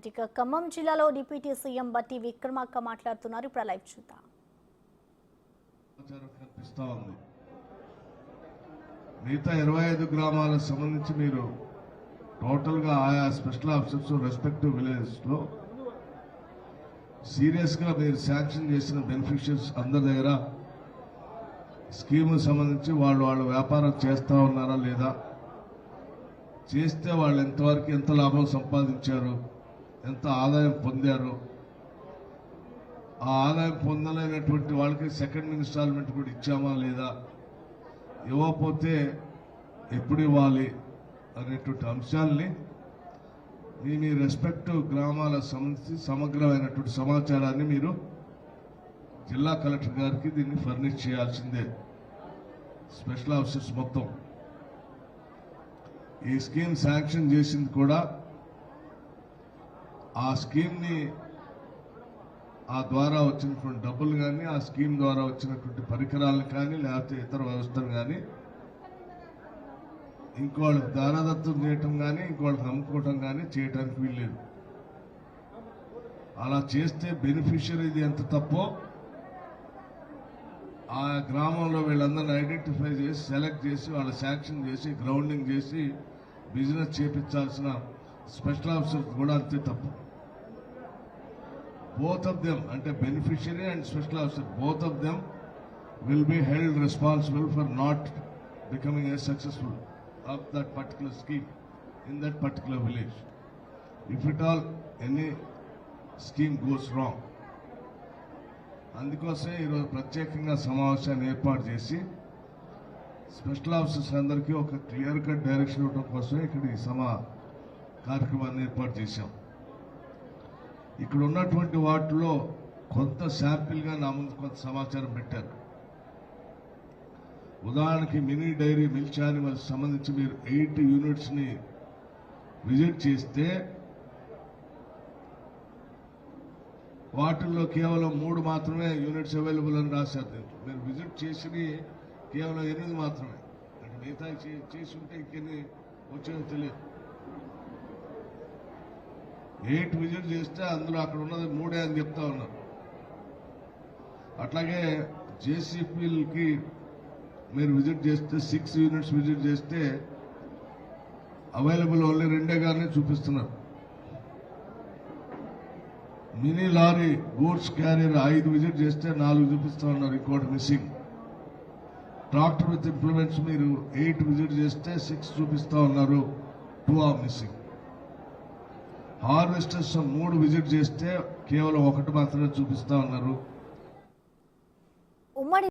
ఇక ఖమ్మం జిల్లాలో deputy CM బట్టి విక్రమార్క మాట్లాడుతున్నారు. ఇప్పుడు లైవ్ చూద్దాం. మిగతా 25 గ్రామాలకు సంబంధించి మీరు టోటల్గా ఆయా స్పెషల్ ఆఫీసర్స్ రెస్పెక్టివ్ విలేజెస్లో సీరియస్గా మీరు శాంక్షన్ చేసిన బెనిఫిషియర్స్ అందరి దగ్గర స్కీమ్ సంబంధించి వాళ్ళు వ్యాపారం చేస్తూ ఉన్నారా లేదా, చేస్తే వాళ్ళు ఎంతవరకు ఎంత లాభం సంపాదించారు, ఎంత ఆదాయం పొందారు, ఆ ఆదాయం పొందలేనటువంటి వాళ్ళకి సెకండ్ ఇన్స్టాల్మెంట్ కూడా ఇచ్చామా లేదా, ఇవ్వకపోతే ఎప్పుడు ఇవ్వాలి అనేటువంటి అంశాలని మీ రెస్పెక్టివ్ గ్రామాలకు సంబంధించి సమగ్రమైనటువంటి సమాచారాన్ని మీరు జిల్లా కలెక్టర్ గారికి దీన్ని ఫర్నిష్ చేయాల్సిందే. స్పెషల్ ఆఫీసర్స్ మొత్తం ఈ స్కీమ్ శాంక్షన్ చేసింది కూడా ఆ స్కీమ్ని ఆ ద్వారా వచ్చినటువంటి డబ్బులు కానీ, ఆ స్కీమ్ ద్వారా వచ్చినటువంటి పరికరాలను కానీ, లేకపోతే ఇతర వ్యవస్థలు కానీ ఇంకోళ్ళకి దారాదత్తం చేయటం కానీ, ఇంకోళ్ళకి అమ్ముకోవటం కానీ చేయడానికి వీల్లేదు. అలా చేస్తే బెనిఫిషియరీది ఎంత తప్పో ఆ గ్రామంలో వీళ్ళందరినీ ఐడెంటిఫై చేసి సెలెక్ట్ చేసి వాళ్ళ శాంక్షన్ చేసి గ్రౌండింగ్ చేసి బిజినెస్ చేపించాల్సిన స్పెషల్ ఆఫీసర్స్ కూడా అంతే తప్పు. both of them, అంటే beneficiary and special officer, both of them will be held responsible for not becoming as successful of that particular scheme in that particular village if at all any scheme goes wrong. అందుకోసమే ఈరోజు ప్రత్యేకంగా సమావేశాన్ని ఏర్పాటు చేసి special officers అందరికీ ఒక clear cut direction ఇవ్వడం కోసమే ఇక్కడ ఈ కార్యక్రమాన్ని ఏర్పాటు చేశాం. ఇక్కడ ఉన్నటువంటి వాటిలో కొంత శాంపిల్గా నా ముందు కొంత సమాచారం పెట్టారు. ఉదాహరణకి మినీ డైరీ మిల్క్ యానిమల్స్ సంబంధించి మీరు 8 యూనిట్స్ని విజిట్ చేస్తే వాటిల్లో కేవలం 3 మాత్రమే యూనిట్స్ అవైలబుల్ అని రాశారు. మీరు విజిట్ చేసి కేవలం 8 మాత్రమే, అంటే మిగతా చేసి ఉంటే ఇంకెన్ని వచ్చేదో తెలియదు. 8 విజిట్ చేస్తే అందులో అక్కడ ఉన్నది 3 అని చెప్తా ఉన్నారు. అట్లాగే జేసీపీలకి మీరు విజిట్ చేస్తే 6 యూనిట్స్ విజిట్ చేస్తే అవైలబుల్ ఓన్లీ 2 గానే చూపిస్తున్నారు. Mini lorry goods carrier 5 visit చేస్తే 4 చూపిస్తా ఉన్నారు, ఇంకోటి మిస్సింగ్. ట్రాక్టర్ విత్ ఇంప్లిమెంట్స్ మీరు 8 విజిట్ చేస్తే 6 చూపిస్తా ఉన్నారు, 2 ఆర్ మిస్సింగ్. హార్వెస్టర్స్ 3 విజిట్ చేస్తే కేవలం 1 మాత్రమే చూపిస్తా ఉన్నారు.